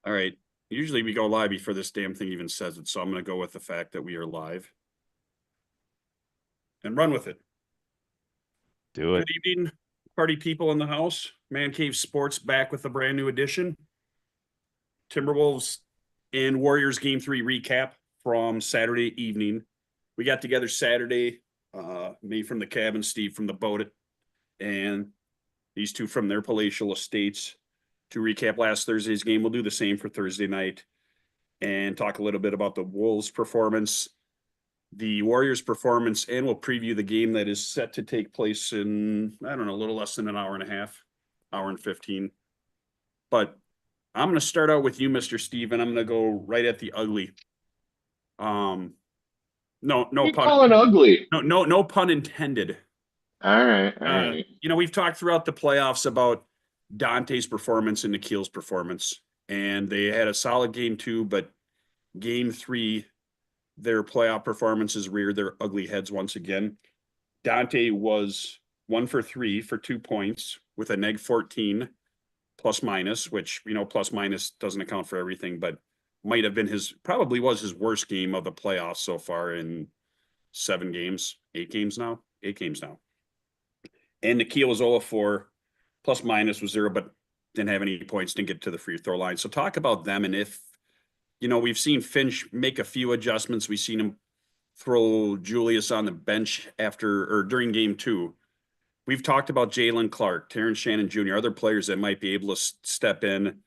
All right. Usually we go live before this damn thing even says it, so I'm going to go with the fact that we are live and run with it. Do it. Good evening, party people in the house. Man Cave Sports back with a brand new edition. Timberwolves and Warriors Game 3 recap from Saturday evening. We got together Saturday, me from the cabin, Steve from the boat, and these two from their palatial estates to recap last Thursday's game. We'll do the same for Thursday night and talk a little bit about the Wolves' performance, the Warriors' performance, and we'll preview the game that is set to take place in, I don't know, a little less than an hour and a half, hour and 15. But I'm going to start out with you, Mr. Steve, and I'm going to go right at the ugly. No You pun, calling ugly? no pun intended. All right, all right. We've talked throughout the playoffs about Dante's performance and Nikhil's performance, and they had a solid game 2, but game 3, their playoff performances reared their ugly heads once again. Dante was 1 for 3 for 2 points with a neg 14 plus minus, which, plus minus doesn't account for everything, but might have been probably was his worst game of the playoffs so far in 7 games, 8 games now. And Nikhil was 0 4, plus minus was 0, but didn't have any points, didn't get to the free throw line. So talk about them, and if we've seen Finch make a few adjustments. We've seen him throw Julius on the bench during game 2. We've talked about Jalen Clark, Terrence Shannon Jr., other players that might be able to step in,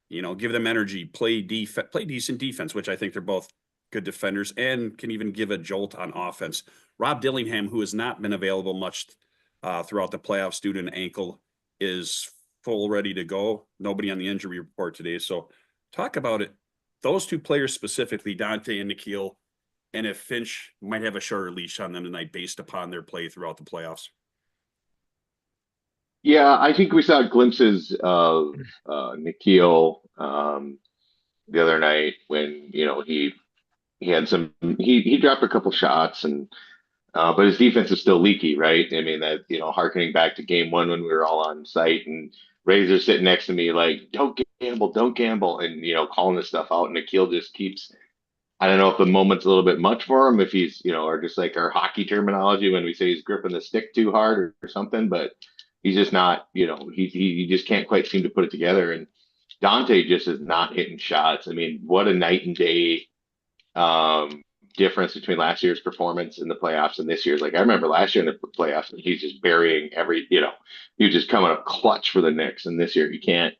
give them energy, play decent defense, which I think they're both good defenders and can even give a jolt on offense. Rob Dillingham, who has not been available much throughout the playoffs due to an ankle, is full ready to go. Nobody on the injury report today. So talk about it. Those two players specifically, Dante and Nikhil, and if Finch might have a shorter leash on them tonight based upon their play throughout the playoffs. Yeah, I think we saw glimpses of Nikhil the other night when he had he dropped a couple shots and but his defense is still leaky, right? I mean that harkening back to game 1 when we were all on site and Razor sitting next to me like don't gamble, and calling this stuff out, and Nikhil just keeps. I don't know if the moment's a little bit much for him, if he's, or just like our hockey terminology when we say he's gripping the stick too hard or something, but he's just not, he just can't quite seem to put it together. And Dante just is not hitting shots. I mean, what a night and day um, difference between last year's performance in the playoffs and this year's. Like I remember last year in the playoffs, he's just burying he was just coming up clutch for the Knicks, and this year he can't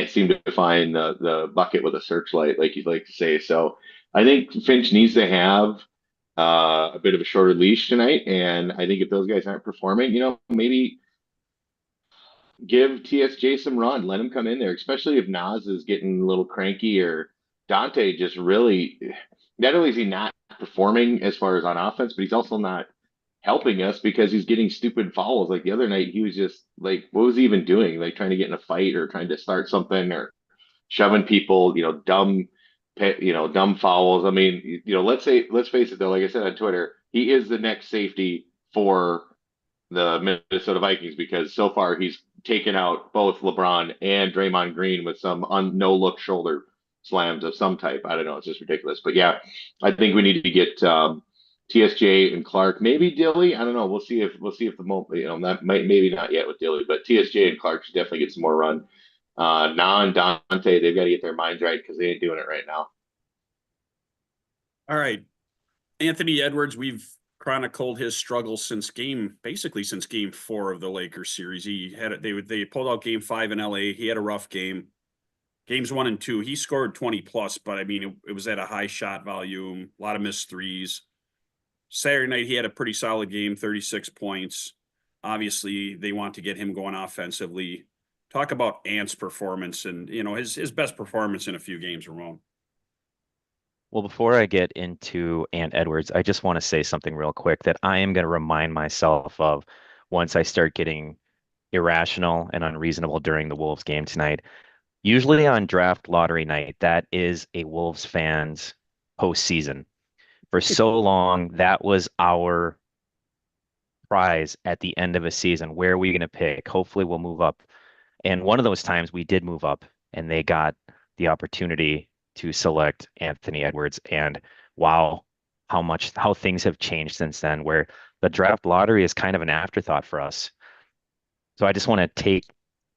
seem to find the bucket with a searchlight, like you'd like to say. So I think Finch needs to have a bit of a shorter leash tonight, and I think if those guys aren't performing, maybe give TSJ some run, let him come in there, especially if Nas is getting a little cranky or Dante just really. Not only is he not performing as far as on offense, but he's also not helping us because he's getting stupid fouls. Like the other night, he was just like, what was he even doing? Like trying to get in a fight or trying to start something or shoving people, dumb fouls. I mean, let's face it though, like I said on Twitter, he is the next safety for the Minnesota Vikings because so far he's taken out both LeBron and Draymond Green with some no look shoulder slams of some type. I don't know. It's just ridiculous. But yeah, I think we need to get TSJ and Clark, maybe Dilly. I don't know. We'll see if the moment, that maybe not yet with Dilly, but TSJ and Clark should definitely get some more run. Na and Dante, they've got to get their minds right because they ain't doing it right now. All right. Anthony Edwards, we've chronicled his struggles basically since game 4 of the Lakers series. They pulled out game 5 in LA. He had a rough game. Games 1 and 2, he scored 20 plus, but I mean, it was at a high shot volume, a lot of missed threes. Saturday night, he had a pretty solid game, 36 points. Obviously, they want to get him going offensively. Talk about Ant's performance and, his best performance in a few games, Ramon. Well, before I get into Ant Edwards, I just want to say something real quick that I am going to remind myself of once I start getting irrational and unreasonable during the Wolves game tonight. Usually on draft lottery night, that is a Wolves fan's postseason. For so long, that was our prize at the end of a season. Where are we going to pick? Hopefully, we'll move up. And one of those times we did move up, and they got the opportunity to select Anthony Edwards. And wow, how things have changed since then, where the draft lottery is kind of an afterthought for us. So I just want to take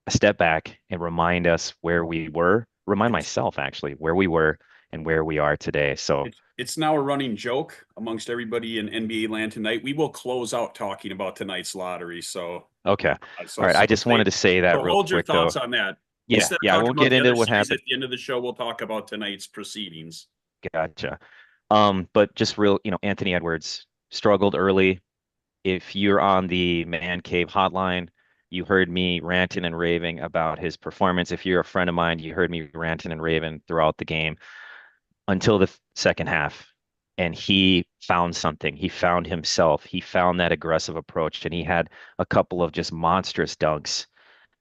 a step back and remind us where we were, remind It's myself actually where we were and where we are today. So it's now a running joke amongst everybody in NBA land tonight. We will close out talking about tonight's lottery. So okay. so All right. I just wanted to say that so real hold your quick though. thoughts on that. Yeah, Instead of yeah, I talking won't about get the into other what series happened. at the end of the show, we'll talk about tonight's proceedings. Gotcha. But just real, Anthony Edwards struggled early. If you're on the Man Cave hotline, you heard me ranting and raving about his performance. If you're a friend of mine, you heard me ranting and raving throughout the game until the second half. And he found something. He found himself. He found that aggressive approach, and he had a couple of just monstrous dunks.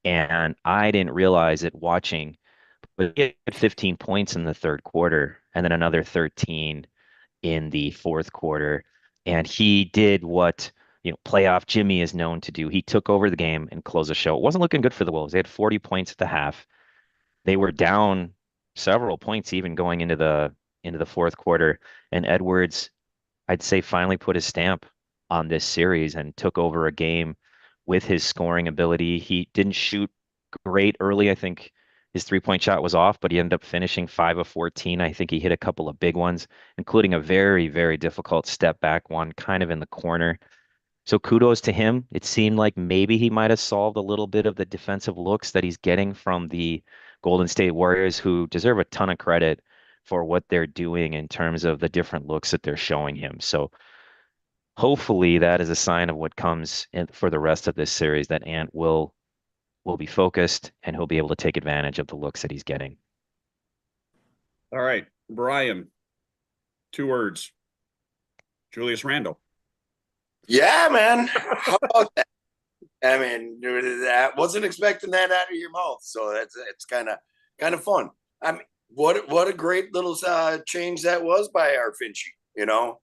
And I didn't realize it watching, but he had 15 points in the third quarter and then another 13 in the fourth quarter. And he did what, playoff Jimmy is known to do. He took over the game and closed the show. It wasn't looking good for the Wolves. They had 40 points at the half. They were down several points even going into the fourth quarter. And Edwards, I'd say, finally put his stamp on this series and took over a game with his scoring ability. He didn't shoot great early. I think his 3-point shot was off, but he ended up finishing 5 of 14. I think he hit a couple of big ones, including a very, very difficult step back one kind of in the corner. So kudos to him. It seemed like maybe he might have solved a little bit of the defensive looks that he's getting from the Golden State Warriors, who deserve a ton of credit for what they're doing in terms of the different looks that they're showing him. So hopefully that is a sign of what comes in for the rest of this series, that Ant will be focused and he'll be able to take advantage of the looks that he's getting. All right, Brian, 2 words. Julius Randle. Yeah, man. How about that? I mean, I wasn't expecting that out of your mouth, so it's kind of fun. I mean, what a great little change that was by our Finchy.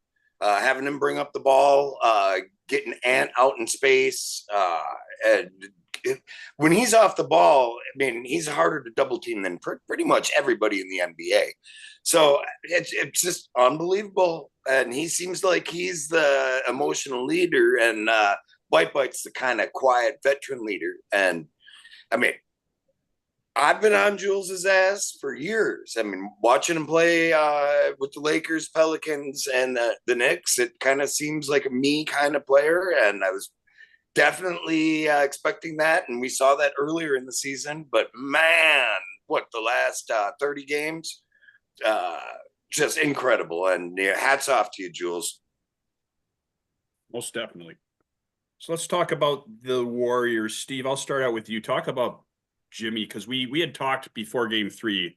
Having him bring up the ball, getting Ant out in space, and when he's off the ball, I mean, he's harder to double team than pretty much everybody in the NBA. So it's just unbelievable, and he seems like he's the emotional leader, and White Bite's the kind of quiet veteran leader. And I mean, I've been on Jules's ass for years. I mean, watching him play with the Lakers, Pelicans, and the Knicks, it kind of seems like a me kind of player, and I was definitely expecting that, and we saw that earlier in the season. But man, what the last 30 games, just incredible. And hats off to you, Jules. Most definitely. So let's talk about the Warriors. Steve, I'll start out with you. Talk about Jimmy, because we had talked before game 3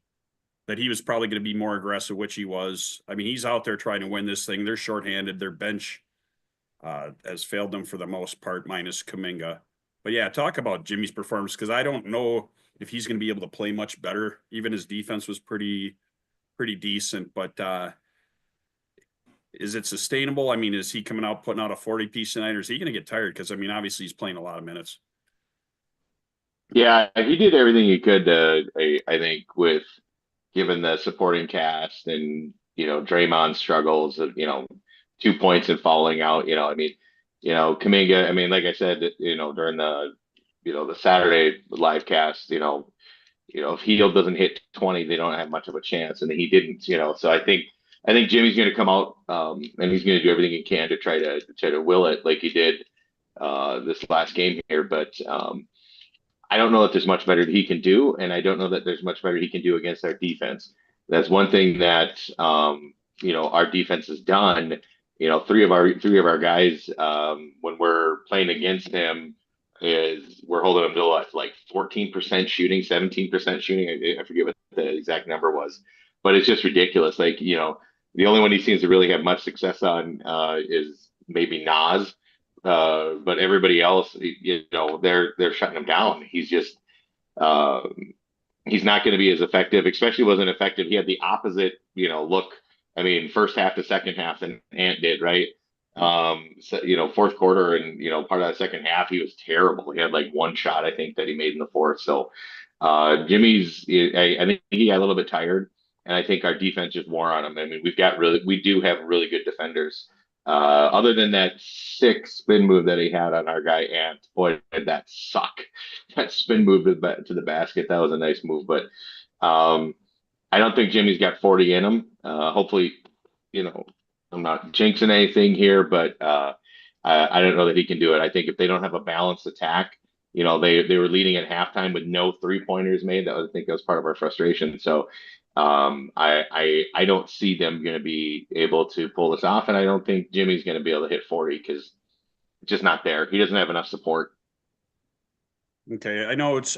that he was probably going to be more aggressive, which he was. I mean, he's out there trying to win this thing. They're shorthanded. Their bench has failed them for the most part, minus Kuminga. But yeah, talk about Jimmy's performance, because I don't know if he's going to be able to play much better. Even his defense was pretty decent, but is it sustainable? I mean, is he coming out putting out a 40-piece tonight, or is he going to get tired? Because I mean, obviously he's playing a lot of minutes. Yeah, he did everything he could I think, with given the supporting cast and, Draymond's struggles of, 2 points and falling out, I mean, Kuminga, I mean, like I said, during the Saturday live cast, if Heald doesn't hit 20, they don't have much of a chance. And he didn't, so I think Jimmy's going to come out, and he's going to do everything he can to try to will it like he did this last game here. But I don't know that there's much better that he can do, and I don't know that there's much better he can do against our defense. That's one thing that our defense has done. Three of our guys, when we're playing against him, is we're holding them to like 14% shooting, 17% shooting. I forget what the exact number was, but it's just ridiculous. Like, the only one he seems to really have much success on is maybe Nas. But everybody else, they're shutting him down. He's just uh, he's not going to be as effective. Especially wasn't effective. He had the opposite, look. I mean, first half to second half than Ant did, right? So, fourth quarter and part of that second half, he was terrible. He had like one shot, I think, that he made in the fourth. So Jimmy's, I think he got a little bit tired, and I think our defense just wore on him. I mean, we do have really good defenders. Other than that sick spin move that he had on our guy Ant, boy, did that suck. That spin move to the basket, that was a nice move, but um, I don't think Jimmy's got 40 in him. Hopefully, you know, I'm not jinxing anything here, but I don't know that he can do it. I think if they don't have a balanced attack, they were leading at halftime with no 3-pointers made. I think that was part of our frustration. So I don't see them going to be able to pull this off, and I don't think Jimmy's going to be able to hit 40 because it's just not there. He doesn't have enough support. Okay, I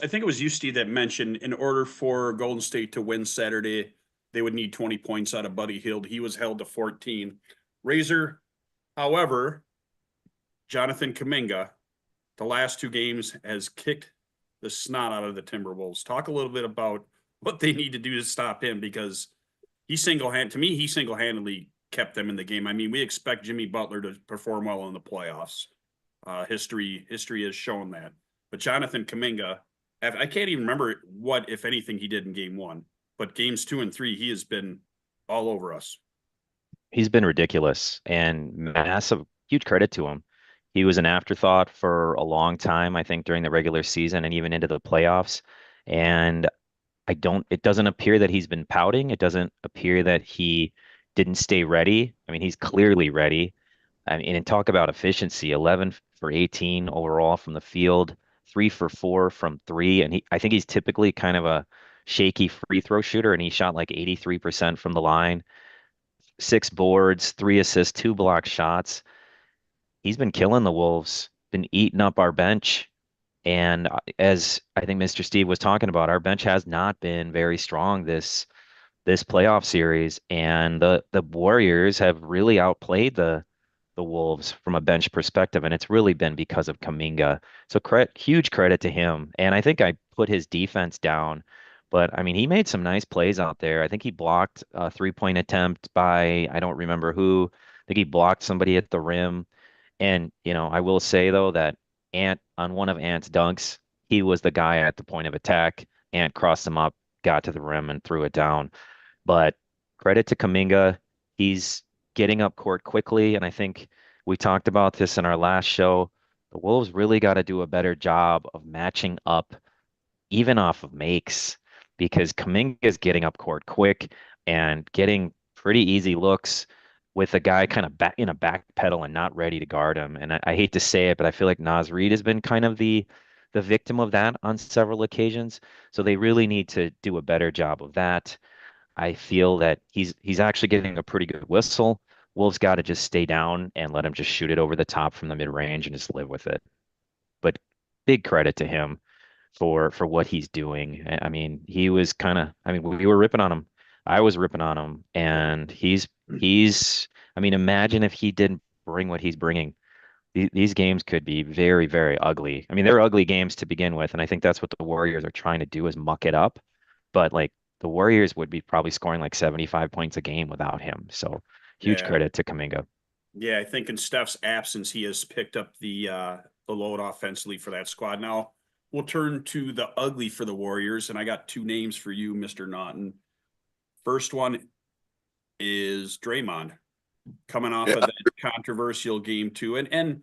think it was you, Steve, that mentioned in order for Golden State to win Saturday, they would need 20 points out of Buddy Hield. He was held to 14. Razor, however, Jonathan Kuminga, the last 2 games, has kicked the snot out of the Timberwolves. Talk a little bit about what they need to do to stop him, because he single-handedly kept them in the game. I mean, we expect Jimmy Butler to perform well in the playoffs. History has shown that. But Jonathan Kuminga, I can't even remember what, if anything, he did in game 1. But games 2 and 3, he has been all over us. He's been ridiculous, and massive, huge credit to him. He was an afterthought for a long time, I think, during the regular season and even into the playoffs. And it doesn't appear that he's been pouting. It doesn't appear that he didn't stay ready. I mean, he's clearly ready. I mean, and talk about efficiency, 11 for 18 overall from the field, 3 for 4 from 3. And I think he's typically kind of a shaky free throw shooter, and he shot like 83% from the line, 6 boards, 3 assists, 2 block shots. He's been killing the Wolves, been eating up our bench. And as I think Mr. Steve was talking about, our bench has not been very strong this playoff series, and the Warriors have really outplayed the Wolves from a bench perspective, and it's really been because of Kuminga. So huge credit to him. And I think I put his defense down, but I mean, he made some nice plays out there. I think he blocked a 3-point attempt by, I don't remember who. I think he blocked somebody at the rim. And, I will say though that on one of Ant's dunks, he was the guy at the point of attack. Ant crossed him up, got to the rim and threw it down. But credit to Kuminga. He's getting up court quickly. And I think we talked about this in our last show. The Wolves really got to do a better job of matching up even off of makes, because Kuminga is getting up court quick and getting pretty easy looks with a guy kind of back in a back pedal and not ready to guard him. And I hate to say it, but I feel like Naz Reid has been kind of the victim of that on several occasions. So they really need to do a better job of that. I feel that he's actually getting a pretty good whistle. Wolves got to just stay down and let him just shoot it over the top from the mid range and just live with it. But big credit to him for what he's doing. I mean, he was kind of, I mean, we were ripping on him. I was ripping on him, and I mean, imagine if he didn't bring what he's bringing. These games could be very, very ugly. I mean, they're ugly games to begin with, and I think that's what the Warriors are trying to do, is muck it up. But like, the Warriors would be probably scoring like 75 points a game without him. So huge credit to Kuminga. Yeah, I think in Steph's absence, he has picked up the load offensively for that squad. Now we'll turn to the ugly for the Warriors, and I got 2 names for you, Mr. Naughton. First one is Draymond, coming off of that controversial game 2, and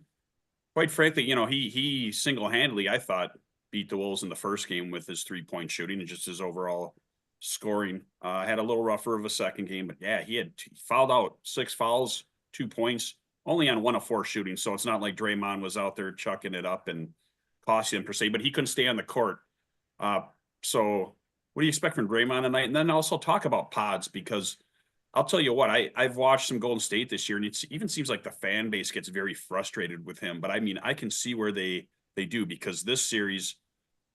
quite frankly, he single-handedly, I thought, beat the Wolves in the first game with his 3-point shooting and just his overall scoring. Had a little rougher of a second game, but yeah, he fouled out 6 fouls, 2 points, only on 1 of 4 shooting. So it's not like Draymond was out there chucking it up and costing him per se, but he couldn't stay on the court. So what do you expect from Draymond tonight? And then also talk about Pods, because I'll tell you what, I've watched some Golden State this year, and it even seems like the fan base gets very frustrated with him. But I mean, I can see where they do, because this series,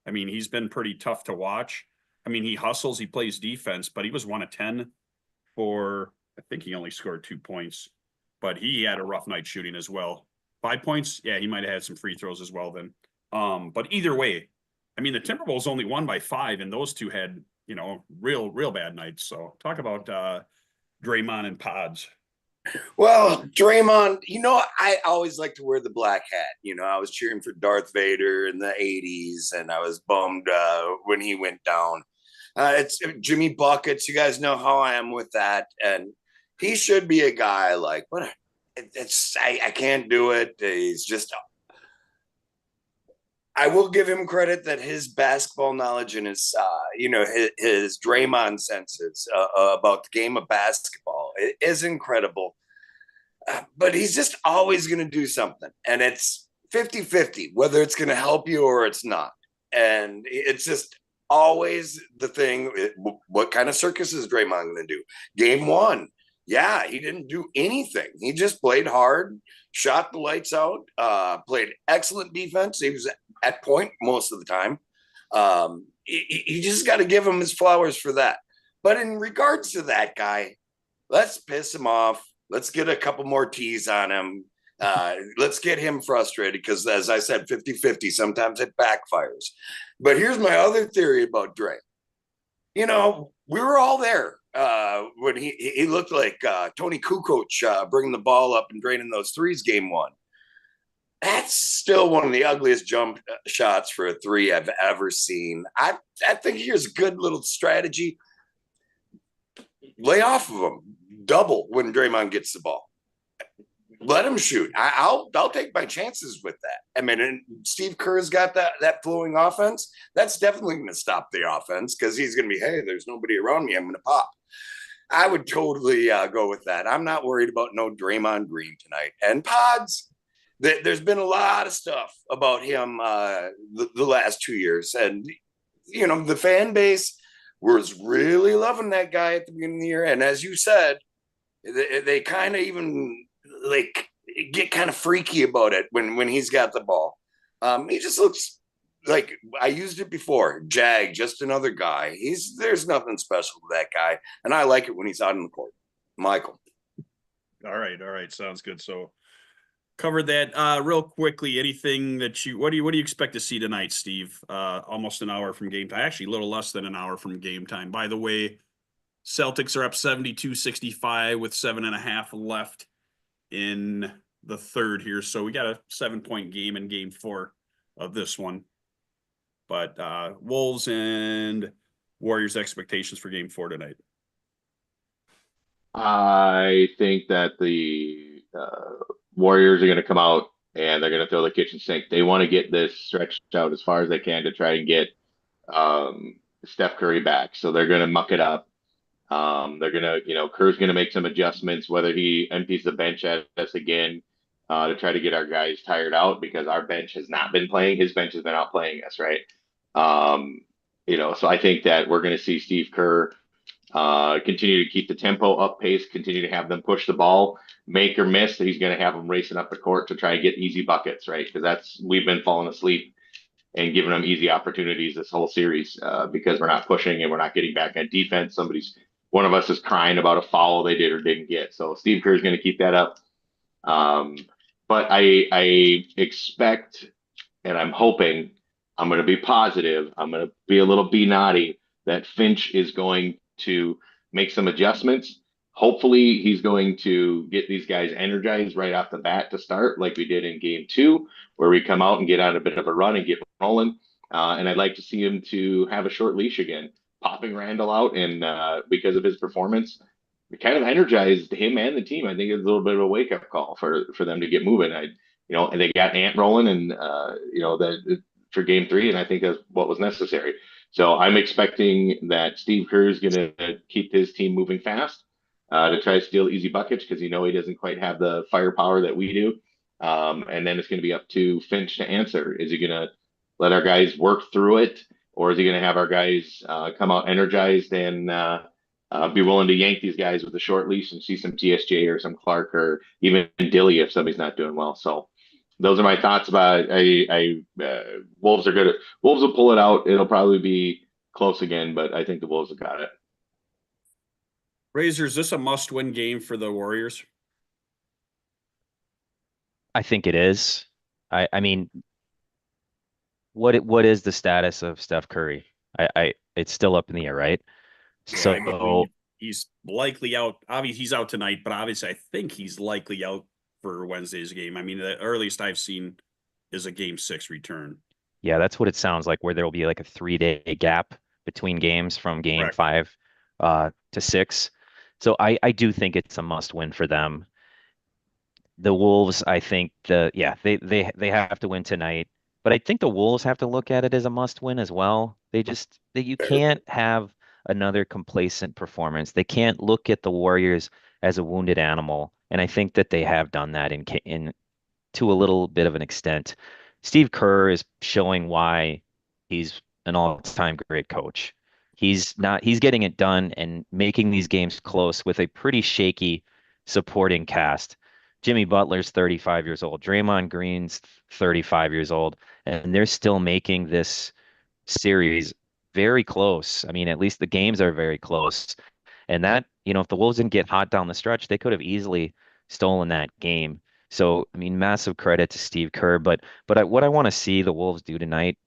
I mean, he's been pretty tough to watch. I mean, he hustles, he plays defense, but he was 1 of 10 for, I think he only scored 2 points, but he had a rough night shooting as well. 5 points, yeah, he might have had some free throws as well then. But either way, I mean, the Timberwolves only won by 5, and those 2 had, real bad nights. So talk about Draymond and Pods. Well, Draymond, I always like to wear the black hat. I was cheering for Darth Vader in the 80s, and I was bummed when he went down. It's Jimmy Buckets. You guys know how I am with that. And he should be a guy like, what? I can't do it. He's just, I will give him credit that his basketball knowledge and his Draymond senses about the game of basketball is incredible. But he's just always going to do something. And it's 50-50, whether it's going to help you or it's not. And it's just always the thing. What kind of circus is Draymond going to do? Game one. Yeah, he didn't do anything. He just played hard, shot the lights out, played excellent defense. He was at point most of the time. You just got to give him his flowers for that. But in regards to that guy, let's piss him off. Let's get a couple more tees on him. Let's get him frustrated because, as I said, 50-50, sometimes it backfires. But here's my other theory about Dre. We were all there when he looked like Tony Kukoc bringing the ball up and draining those threes game one. That's still one of the ugliest jump shots for a three I've ever seen. I think here's a good little strategy. Lay off of him. Double when Draymond gets the ball. Let him shoot. I'll take my chances with that. I mean, and Steve Kerr's got that flowing offense. That's definitely going to stop the offense because he's going to be, hey, there's nobody around me. I'm going to pop. I would totally go with that. I'm not worried about no Draymond Green tonight. And Pods, there's been a lot of stuff about him the last 2 years. And, the fan base was really loving that guy at the beginning of the year. And as you said, they kind of even like get kind of freaky about it when he's got the ball. He just looks like, I used it before, Jag, just another guy. There's nothing special to that guy, and I like it when he's out on the court. Michael. All right, sounds good. So covered that real quickly. Anything that what do you expect to see tonight, Steve? Almost an hour from game time, actually a little less than an hour from game time. By the way, Celtics are up 72-65 with 7.5 left in the third here. So we got a 7-point game in game 4 of this one. But Wolves and Warriors expectations for game 4 tonight. I think that the Warriors are going to come out and they're going to throw the kitchen sink. They want to get this stretched out as far as they can to try and get Steph Curry back. So they're going to muck it up. They're going to, Kerr's going to make some adjustments, whether he empties the bench at us again to try to get our guys tired out because our bench has not been playing. His bench has been out playing us, right? So I think that we're going to see Steve Kerr continue to keep the tempo up pace, continue to have them push the ball, make or miss. He's going to have them racing up the court to try and get easy buckets, right? Because we've been falling asleep and giving them easy opportunities this whole series because we're not pushing and we're not getting back on defense. One of us is crying about a foul they did or didn't get. So Steve Kerr is going to keep that up. But I expect, and I'm hoping, I'm going to be positive. I'm going to be a little naughty that Finch is going to make some adjustments. Hopefully he's going to get these guys energized right off the bat to start like we did in game 2, where we come out and get on a bit of a run and get rolling. And I'd like to see him to have a short leash again, popping Randall out. And because of his performance, it kind of energized him and the team. I think it's a little bit of a wake up call for them to get moving. And they got Ant rolling and, that for game 3. And I think that's what was necessary. So I'm expecting that Steve Kerr is going to keep his team moving fast to try to steal easy buckets because he doesn't quite have the firepower that we do. And then it's going to be up to Finch to answer. Is he going to let our guys work through it, or is he going to have our guys come out energized and be willing to yank these guys with a short leash and see some TSJ or some Clark or even Dilly if somebody's not doing well? So those are my thoughts about Wolves are good. Wolves will pull it out. It'll probably be close again, but I think the Wolves have got it. Razor, is this a must-win game for the Warriors? I think it is. I mean, what is the status of Steph Curry? It's still up in the air, right? Yeah, So he's likely out. Obviously, he's out tonight, but obviously, I think he's likely out for Wednesday's game. I mean, the earliest I've seen is a Game 6 return. Yeah, that's what it sounds like, where there will be like a 3-day gap between games from game Correct. 5 to 6. So I do think it's a must win for them. The Wolves, I think they have to win tonight, but I think the Wolves have to look at it as a must win as well. You can't have another complacent performance. They can't look at the Warriors as a wounded animal, and I think that they have done that in to a little bit of an extent. Steve Kerr is showing why he's an all-time great coach. He's getting it done and making these games close with a pretty shaky supporting cast. Jimmy Butler's 35 years old. Draymond Green's 35 years old, and they're still making this series very close. I mean, at least the games are very close. And that, if the Wolves didn't get hot down the stretch, they could have easily stolen that game. So, I mean, massive credit to Steve Kerr. But what I want to see the Wolves do tonight,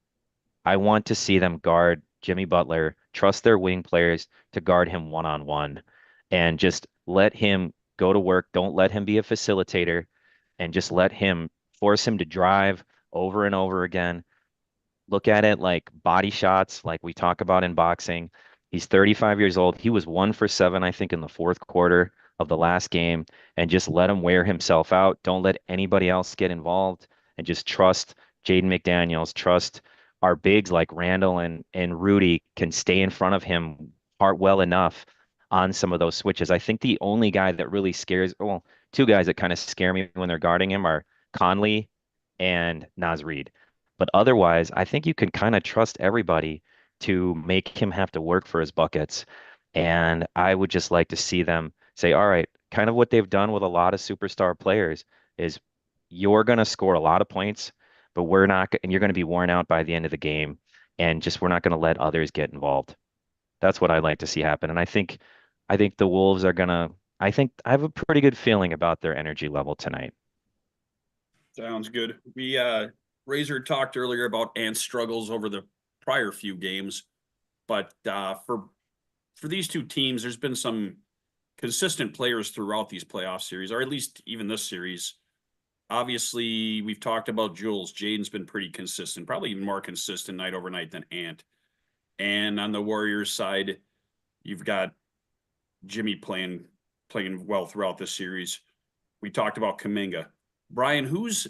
I want to see them guard Jimmy Butler, trust their wing players to guard him one-on-one, and just let him go to work. Don't let him be a facilitator, and just force him to drive over and over again. Look at it like body shots, like we talk about in boxing. He's 35 years old. He was 1 for 7, I think, in the fourth quarter of the last game, and just let him wear himself out. Don't let anybody else get involved, and just trust Jaden McDaniels. Trust our bigs like Randall and Rudy can stay in front of him well enough on some of those switches. I think the only guy that really well, two guys that kind of scare me when they're guarding him are Conley and Naz Reid. But otherwise, I think you can kind of trust everybody to make him have to work for his buckets. And I would just like to see them say, all right, kind of what they've done with a lot of superstar players is you're going to score a lot of points, but we're not, and you're going to be worn out by the end of the game. And just we're not going to let others get involved. That's what I'd like to see happen. And I think the Wolves are going to, I have a pretty good feeling about their energy level tonight. Sounds good. We Razor talked earlier about Ant's struggles over the prior few games, but for these two teams, there's been some consistent players throughout these playoff series, or at least even this series. Obviously, we've talked about Jules. Jaden's been pretty consistent, probably even more consistent night over night than Ant. And on the Warriors side, you've got Jimmy playing well throughout this series. We talked about Kuminga. Brian, who's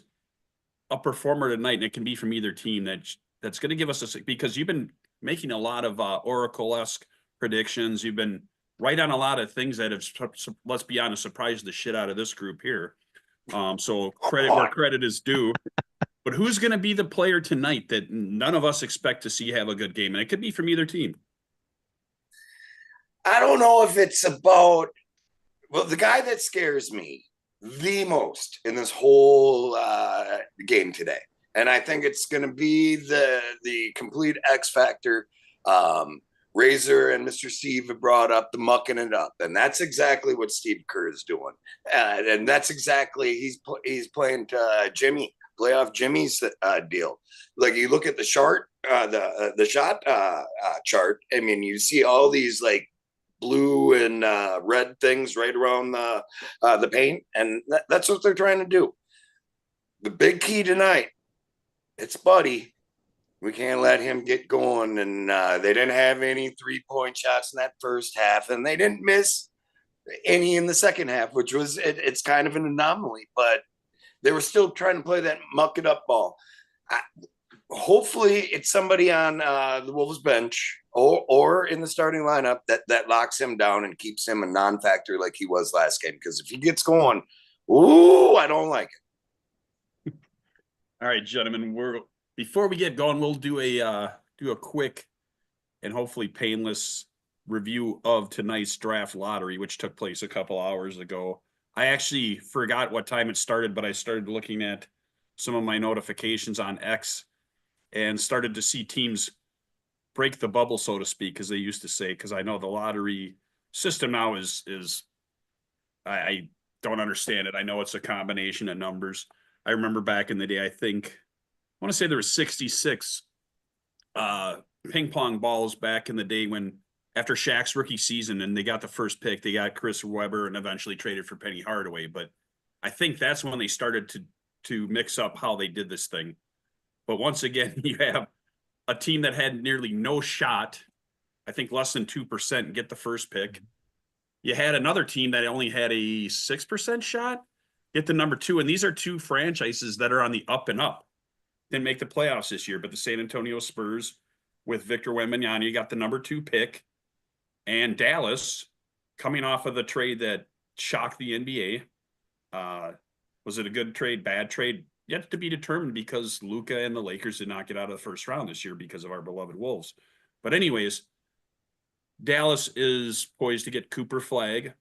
a performer tonight, and it can be from either team that's going to give us because you've been making a lot of Oracle-esque predictions. You've been right on a lot of things that have, let's be honest, surprised the shit out of this group here. So credit where credit is due. But who's going to be the player tonight that none of us expect to see have a good game? And it could be from either team. I don't know if it's about, well, the guy that scares me the most in this whole game today, and I think it's going to be the complete X factor. Razor and Mr. Steve have brought up the mucking it up, and that's exactly what Steve Kerr is doing, and that's exactly he's playing to Jimmy, playoff Jimmy's deal. Like you look at the chart, the shot chart. I mean, you see all these like blue and red things right around the paint, and that's what they're trying to do. The big key tonight, it's Buddy. We can't let him get going, and they didn't have any 3-point shots in that first half, and they didn't miss any in the second half, which was it's kind of an anomaly, but they were still trying to play that muck it up ball. Hopefully it's somebody on the Wolves bench or in the starting lineup that locks him down and keeps him a non-factor like he was last game. Because if he gets going, I don't like it. All right, gentlemen, before we get going, we'll do a quick and hopefully painless review of tonight's draft lottery, which took place a couple hours ago. I actually forgot what time it started, but I started looking at some of my notifications on X and started to see teams break the bubble, so to speak, as they used to say, because I know the lottery system now is I don't understand it. I know it's a combination of numbers. I remember back in the day, I want to say there were 66 ping pong balls back in the day when after Shaq's rookie season and they got the first pick, they got Chris Webber and eventually traded for Penny Hardaway. But I think that's when they started to mix up how they did this thing. But once again, you have a team that had nearly no shot, I think less than 2%, get the first pick. You had another team that only had a 6% shot, get the number 2. And these are two franchises that are on the up and up. Didn't make the playoffs this year, but the San Antonio Spurs with Victor Wembanyama got the number 2 pick. And Dallas, coming off of the trade that shocked the NBA. Was it a good trade, bad trade? Yet to be determined, because Luka and the Lakers did not get out of the first round this year because of our beloved Wolves. But anyways, Dallas is poised to get Cooper Flag.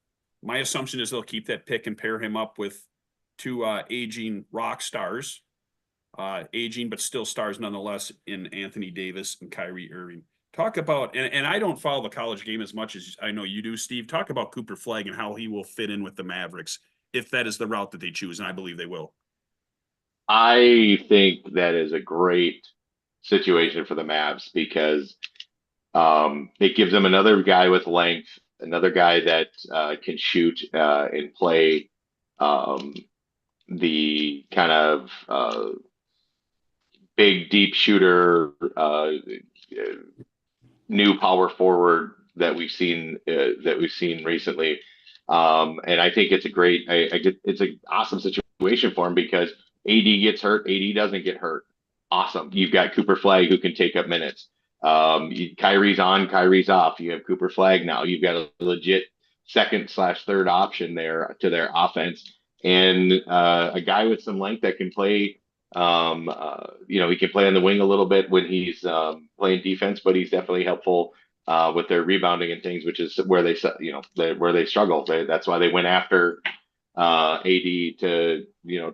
My assumption is they'll keep that pick and pair him up with 2 aging rock stars. Aging, but still stars nonetheless, in Anthony Davis and Kyrie Irving. Talk about, and I don't follow the college game as much as I know you do, Steve. Talk about Cooper Flag and how he will fit in with the Mavericks if that is the route that they choose, and I believe they will. I think that is a great situation for the Mavs because it gives them another guy with length, another guy that can shoot and play the kind of big, deep shooter, new power forward that we've seen recently. And I think it's a great, it's an awesome situation for him because AD gets hurt, AD doesn't get hurt. Awesome. You've got Cooper Flag who can take up minutes. Kyrie's on, Kyrie's off. You have Cooper Flag now. You've got a legit second/third option there to their offense, and a guy with some length that can play. He can play on the wing a little bit when he's playing defense, but he's definitely helpful with their rebounding and things, which is where they struggle. That's why they went after AD to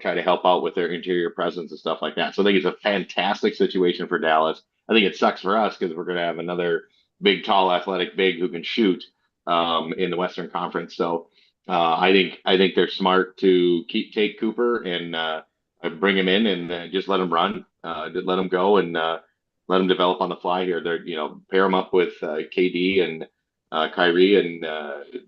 try to help out with their interior presence and stuff like that. So I think it's a fantastic situation for Dallas. I think it sucks for us because we're going to have another big, tall, athletic big who can shoot in the Western Conference. So I think they're smart to take Cooper and bring him in and just let him run, let him go and let him develop on the fly here. They're pair him up with KD and Kyrie and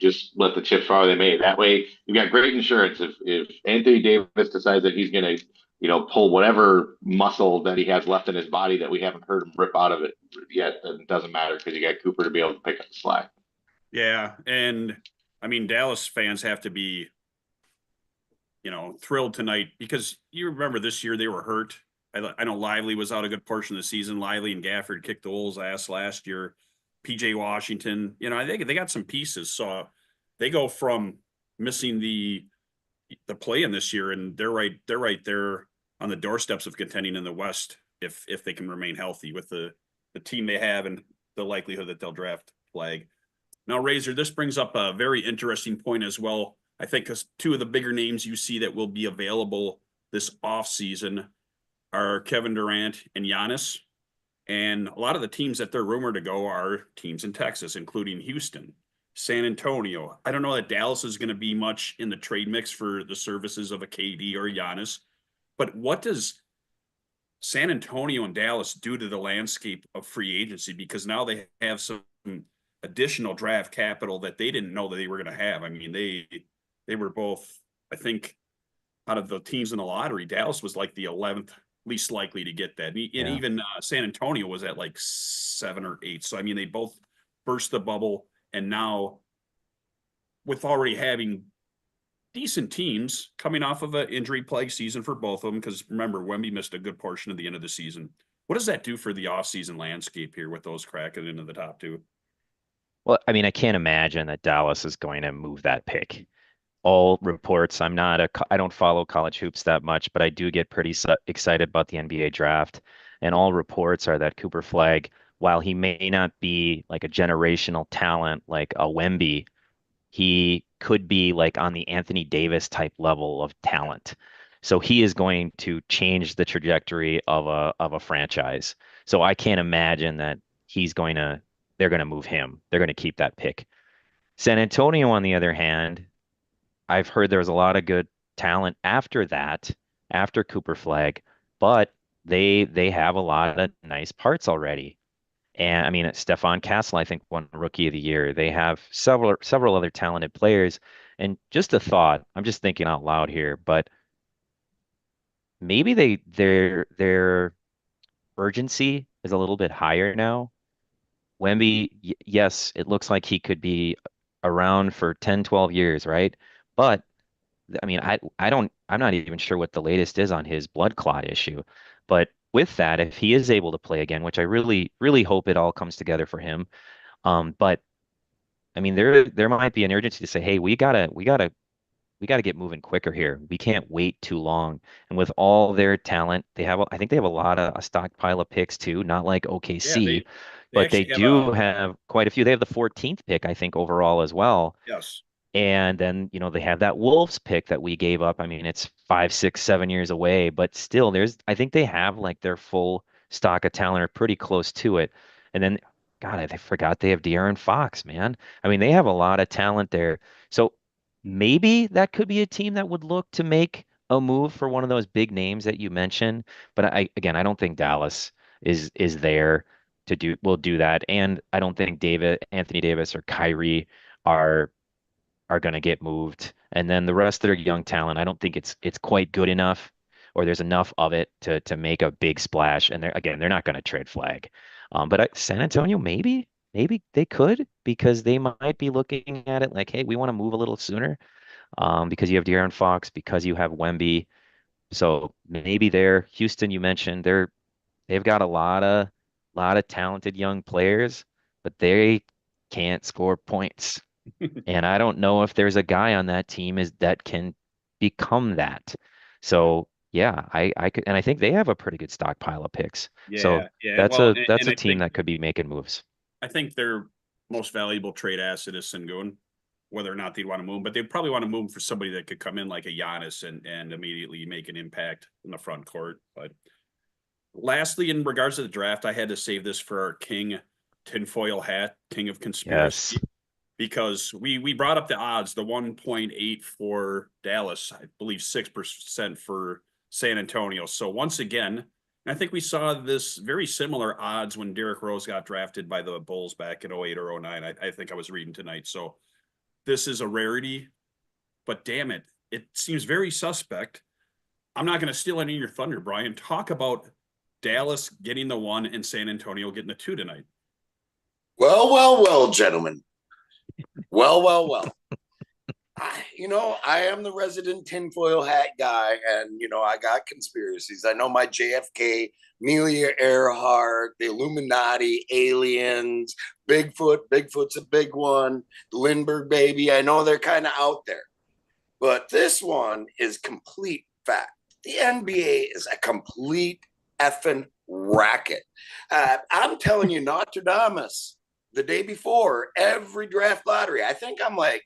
just let the chips fall where they may. That way, you've got great insurance. If Anthony Davis decides that he's going to pull whatever muscle that he has left in his body that we haven't heard him rip out of it yet, then it doesn't matter because you got Cooper to be able to pick up the slack. Yeah, and I mean, Dallas fans have to be, thrilled tonight because you remember this year they were hurt. I know Lively was out a good portion of the season. Lively and Gafford kicked the Wolves' ass last year. PJ Washington, I think they got some pieces. So they go from missing the play in this year, and they're right there on the doorsteps of contending in the West if they can remain healthy with the team they have and the likelihood that they'll draft Flag. Now, Razor, this brings up a very interesting point as well. I think because 2 of the bigger names you see that will be available this offseason are Kevin Durant and Giannis. And a lot of the teams that they're rumored to go are teams in Texas, including Houston, San Antonio. I don't know that Dallas is going to be much in the trade mix for the services of a KD or Giannis. But what does San Antonio and Dallas do to the landscape of free agency? Because now they have some additional draft capital that they didn't know that they were going to have. I mean, they were both, I think, out of the teams in the lottery, Dallas was like the 11th least likely to get that. And even San Antonio was at like 7 or 8. So, I mean, they both burst the bubble. And now with already having decent teams coming off of an injury plague season for both of them, because remember, Wemby missed a good portion of the end of the season. What does that do for the offseason landscape here with those cracking into the top 2? Well, I mean, I can't imagine that Dallas is going to move that pick. All reports, I don't follow college hoops that much, but I do get pretty excited about the NBA draft. And all reports are that Cooper Flag, while he may not be like a generational talent like a Wemby, he could be like on the Anthony Davis type level of talent. So he is going to change the trajectory of a franchise. So I can't imagine that they're going to move him. They're going to keep that pick. San Antonio, on the other hand, I've heard there was a lot of good talent after that, after Cooper Flag, but they have a lot of nice parts already. And I mean, Stefan Castle, I think, won Rookie of the Year. They have several other talented players. And just a thought, I'm just thinking out loud here, but maybe their urgency is a little bit higher now. Wemby, yes, it looks like he could be around for 10, 12 years, right? But I mean, I'm not even sure what the latest is on his blood clot issue. But with that, if he is able to play again, which I really, really hope it all comes together for him. But I mean, there might be an urgency to say, hey, we gotta get moving quicker here. We can't wait too long. And with all their talent, I think they have a stockpile of picks too, not like Yeah, OKC, they but they actually have a do have quite a few. They have the 14th pick, I think, overall as well. yes. And then, they have that Wolves pick that we gave up. I mean, it's 5, 6, 7 years away, but still I think they have like their full stock of talent or pretty close to it. And then, God, I forgot they have De'Aaron Fox, man. I mean, they have a lot of talent there. So maybe that could be a team that would look to make a move for one of those big names that you mentioned. But again, I don't think Dallas is there will do that. And I don't think Anthony Davis or Kyrie are going to get moved. And then the rest of their young talent, I don't think it's quite good enough or there's enough of it to make a big splash. And they're not going to trade flag. But San Antonio, maybe they could because they might be looking at it like, hey, we want to move a little sooner because you have De'Aaron Fox, because you have Wemby. So maybe Houston, you mentioned they've got a lot of talented young players, but they can't score points. And I don't know if there's a guy on that team that can become that. So yeah, I could, and I think they have a pretty good stockpile of picks. So Yeah, yeah. that's Well, a and team that could be making moves. I think their most valuable trade asset is Sengun, whether or not they'd want to move, but they'd probably want to move for somebody that could come in like a Giannis and immediately make an impact in the front court. But lastly, in regards to the draft, I had to save this for our king tinfoil hat, king of Yes. conspiracy, because we brought up the odds, the 1.8 for Dallas, I believe 6% for San Antonio. So once again, I think we saw this very similar odds when Derrick Rose got drafted by the Bulls back in 08 or 09. I think I was reading tonight. So this is a rarity, but damn it, it seems very suspect. I'm not going to steal any of your thunder, Brian. Talk about Dallas getting the 1 and San Antonio getting the 2 tonight. Well, gentlemen. Well. I am the resident tinfoil hat guy, and I got conspiracies. I know my JFK, Amelia Earhart, the Illuminati, aliens, Bigfoot. Bigfoot's a big one. The Lindbergh baby. I know they're kind of out there, but this one is complete fact. The NBA is a complete effing racket. I'm telling you, Nostradamus. The day before every draft lottery, I think I'm like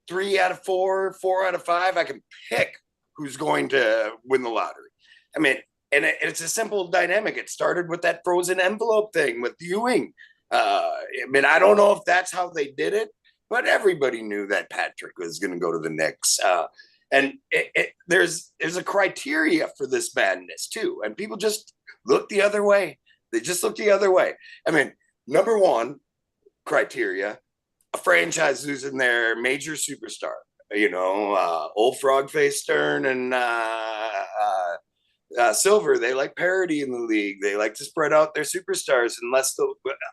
3 out of 4, 4 out of 5, I can pick who's going to win the lottery. I mean, and it's a simple dynamic. It started with that frozen envelope thing with Ewing. I mean, I don't know if that's how they did it, but everybody knew that Patrick was going to go to the Knicks. And there's a criteria for this madness too, and people just look the other way. They just look the other way. I mean, number one criteria: a franchise losing their major superstar. Old frog face Stern and Silver, they like parity in the league. They like to spread out their superstars,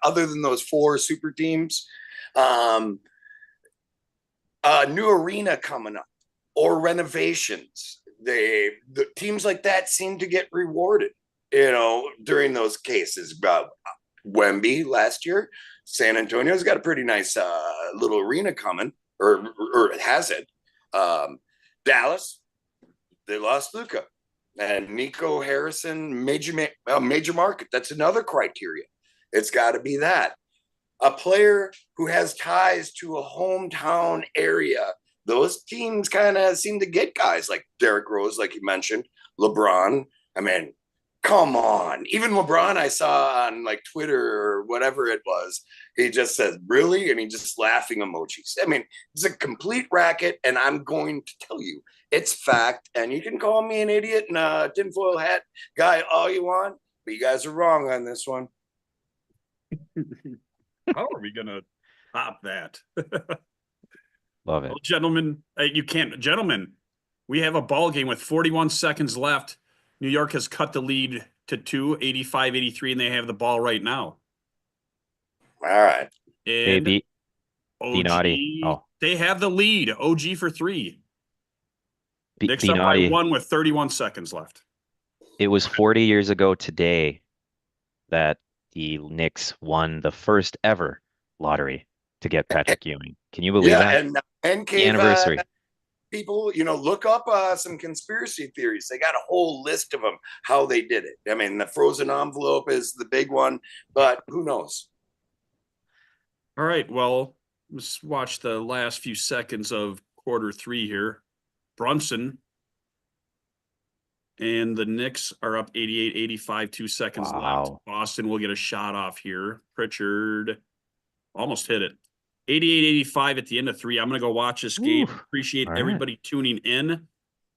other than those 4 super teams. A new arena coming up or renovations. The teams like that seem to get rewarded, during those cases. Wemby last year, San Antonio's got a pretty nice little arena coming, or has it. Dallas, they lost Luka and Nico Harrison, major market. That's another criteria. It's got to be that. A player who has ties to a hometown area. Those teams kind of seem to get guys like Derrick Rose, like you mentioned, LeBron. I mean, come on. Even LeBron, I saw on like Twitter or whatever it was, he just says, really? And he just laughing emojis. I mean, it's a complete racket, and I'm going to tell you, it's fact. And you can call me an idiot and a tinfoil hat guy all you want, but you guys are wrong on this one. How are we gonna top that? Love it. Well, gentlemen, you can't, gentlemen, we have a ball game with 41 seconds left. New York has cut the lead to 85-83, and they have the ball right now. All right. Hey, And be OG, naughty. Oh. they have the lead. OG for 3. Knicks Be up by naughty. 1 with 31 seconds left. It was 40 years ago today that the Knicks won the first ever lottery to get Patrick Ewing. Can you believe that? And The anniversary. People, look up some conspiracy theories. They got a whole list of them, how they did it. I mean, the frozen envelope is the big one, but who knows? All right, well, let's watch the last few seconds of quarter 3 here. Brunson and the Knicks are up 88-85, 2 seconds left. Wow. Boston will get a shot off here. Pritchard almost hit it. 88-85 at the end of 3. I'm going to go watch this game. Ooh, Appreciate all right. everybody tuning in.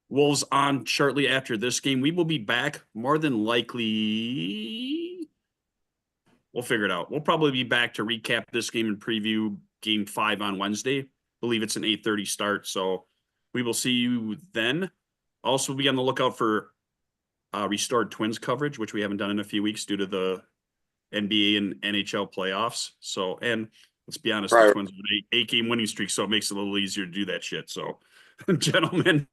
Wolves on shortly after this game. We will be back more than likely. We'll figure it out. We'll probably be back to recap this game and preview game 5 on Wednesday. I believe it's an 8:30 start. So we will see you then. Also be on the lookout for restored Twins coverage, which we haven't done in a few weeks due to the NBA and NHL playoffs. So, and let's be honest, the Twins have an 8-game winning streak, so it makes it a little easier to do that shit. So, gentlemen,